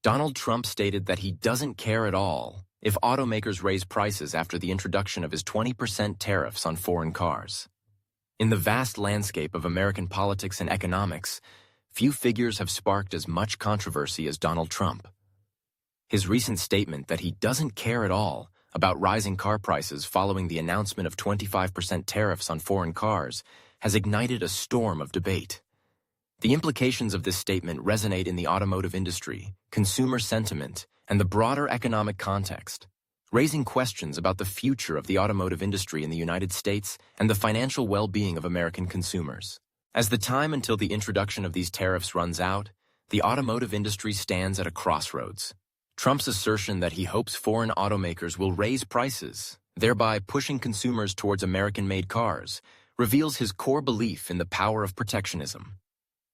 Donald Trump stated that he doesn't care at all if automakers raise prices after the introduction of his 20% tariffs on foreign cars. In the vast landscape of American politics and economics, few figures have sparked as much controversy as Donald Trump. His recent statement that he doesn't care at all about rising car prices following the announcement of 25% tariffs on foreign cars has ignited a storm of debate. The implications of this statement resonate in the automotive industry, consumer sentiment, and the broader economic context, raising questions about the future of the automotive industry in the United States and the financial well-being of American consumers. As the time until the introduction of these tariffs runs out, the automotive industry stands at a crossroads. Trump's assertion that he hopes foreign automakers will raise prices, thereby pushing consumers towards American-made cars, reveals his core belief in the power of protectionism.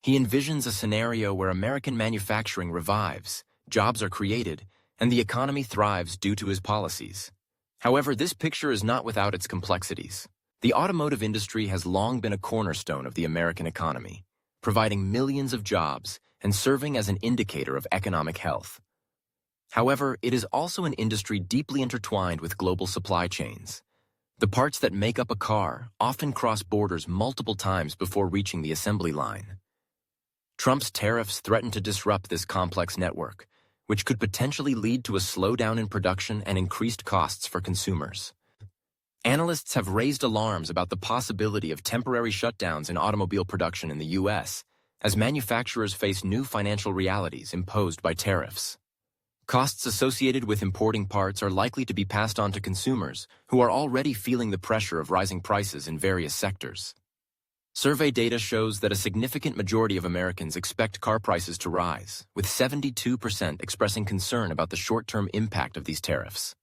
He envisions a scenario where American manufacturing revives, jobs are created, and the economy thrives due to his policies. However, this picture is not without its complexities. The automotive industry has long been a cornerstone of the American economy, providing millions of jobs and serving as an indicator of economic health. However, it is also an industry deeply intertwined with global supply chains. The parts that make up a car often cross borders multiple times before reaching the assembly line. Trump's tariffs threaten to disrupt this complex network, which could potentially lead to a slowdown in production and increased costs for consumers. Analysts have raised alarms about the possibility of temporary shutdowns in automobile production in the U.S. as manufacturers face new financial realities imposed by tariffs. Costs associated with importing parts are likely to be passed on to consumers who are already feeling the pressure of rising prices in various sectors. Survey data shows that a significant majority of Americans expect car prices to rise, with 72% expressing concern about the short-term impact of these tariffs.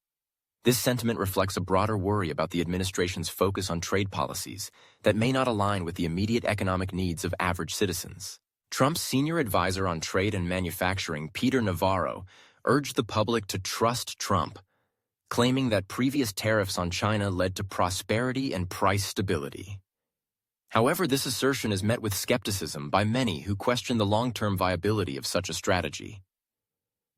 This sentiment reflects a broader worry about the administration's focus on trade policies that may not align with the immediate economic needs of average citizens. Trump's senior advisor on trade and manufacturing, Peter Navarro, urged the public to trust Trump, claiming that previous tariffs on China led to prosperity and price stability. However, this assertion is met with skepticism by many who question the long-term viability of such a strategy.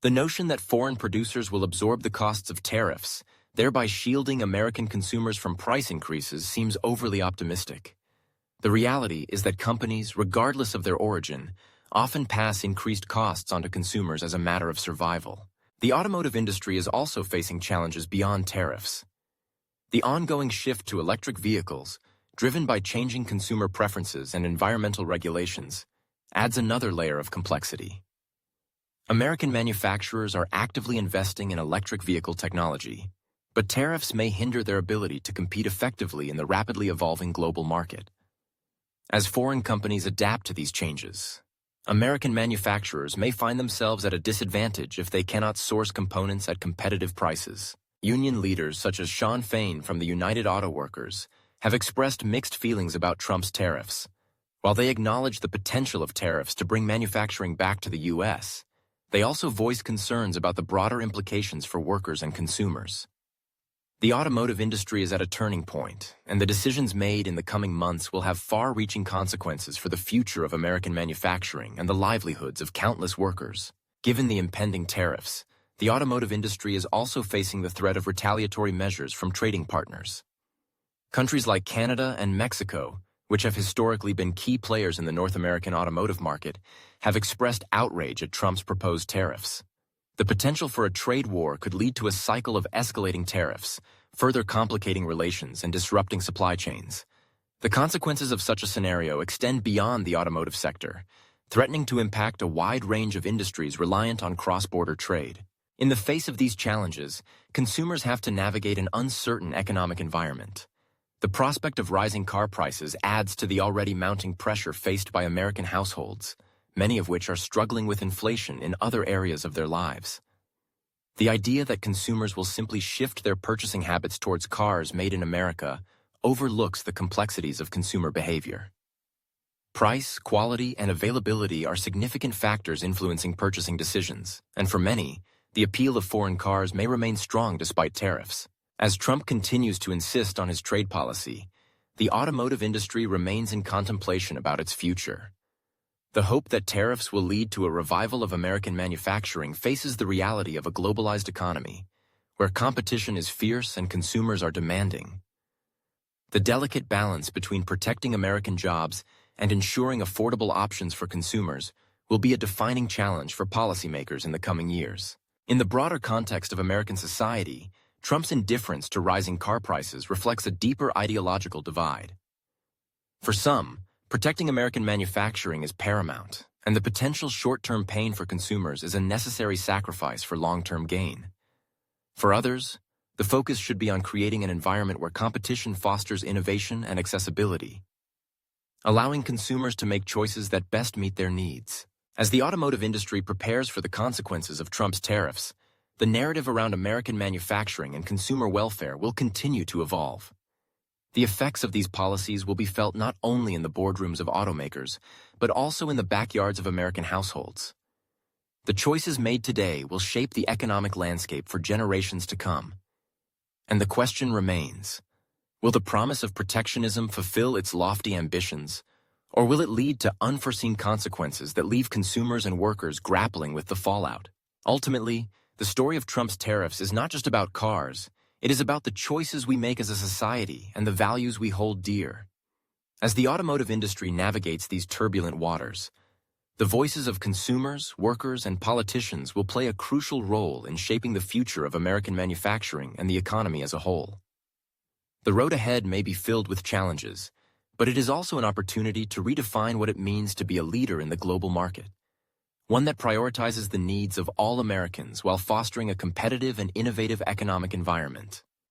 The notion that foreign producers will absorb the costs of tariffs, thereby shielding American consumers from price increases, seems overly optimistic. The reality is that companies, regardless of their origin, often pass increased costs onto consumers as a matter of survival. The automotive industry is also facing challenges beyond tariffs. The ongoing shift to electric vehicles, driven by changing consumer preferences and environmental regulations, adds another layer of complexity. American manufacturers are actively investing in electric vehicle technology, but tariffs may hinder their ability to compete effectively in the rapidly evolving global market. As foreign companies adapt to these changes, American manufacturers may find themselves at a disadvantage if they cannot source components at competitive prices. Union leaders such as Shawn Fain from the United Auto Workers have expressed mixed feelings about Trump's tariffs. While they acknowledge the potential of tariffs to bring manufacturing back to the U.S., they also voice concerns about the broader implications for workers and consumers. The automotive industry is at a turning point, and the decisions made in the coming months will have far-reaching consequences for the future of American manufacturing and the livelihoods of countless workers. Given the impending tariffs, the automotive industry is also facing the threat of retaliatory measures from trading partners. Countries like Canada and Mexico, which have historically been key players in the North American automotive market, have expressed outrage at Trump's proposed tariffs. The potential for a trade war could lead to a cycle of escalating tariffs, further complicating relations and disrupting supply chains. The consequences of such a scenario extend beyond the automotive sector, threatening to impact a wide range of industries reliant on cross-border trade. In the face of these challenges, consumers have to navigate an uncertain economic environment. The prospect of rising car prices adds to the already mounting pressure faced by American households, many of which are struggling with inflation in other areas of their lives. The idea that consumers will simply shift their purchasing habits towards cars made in America overlooks the complexities of consumer behavior. Price, quality, and availability are significant factors influencing purchasing decisions, and for many, the appeal of foreign cars may remain strong despite tariffs. As Trump continues to insist on his trade policy, the automotive industry remains in contemplation about its future. The hope that tariffs will lead to a revival of American manufacturing faces the reality of a globalized economy, where competition is fierce and consumers are demanding. The delicate balance between protecting American jobs and ensuring affordable options for consumers will be a defining challenge for policymakers in the coming years. In the broader context of American society, Trump's indifference to rising car prices reflects a deeper ideological divide. For some, protecting American manufacturing is paramount, and the potential short-term pain for consumers is a necessary sacrifice for long-term gain. For others, the focus should be on creating an environment where competition fosters innovation and accessibility, allowing consumers to make choices that best meet their needs. As the automotive industry prepares for the consequences of Trump's tariffs, the narrative around American manufacturing and consumer welfare will continue to evolve. The effects of these policies will be felt not only in the boardrooms of automakers, but also in the backyards of American households. The choices made today will shape the economic landscape for generations to come. And the question remains, will the promise of protectionism fulfill its lofty ambitions, or will it lead to unforeseen consequences that leave consumers and workers grappling with the fallout? Ultimately, the story of Trump's tariffs is not just about cars. It is about the choices we make as a society and the values we hold dear. As the automotive industry navigates these turbulent waters, the voices of consumers, workers, and politicians will play a crucial role in shaping the future of American manufacturing and the economy as a whole. The road ahead may be filled with challenges, but it is also an opportunity to redefine what it means to be a leader in the global market, one that prioritizes the needs of all Americans while fostering a competitive and innovative economic environment.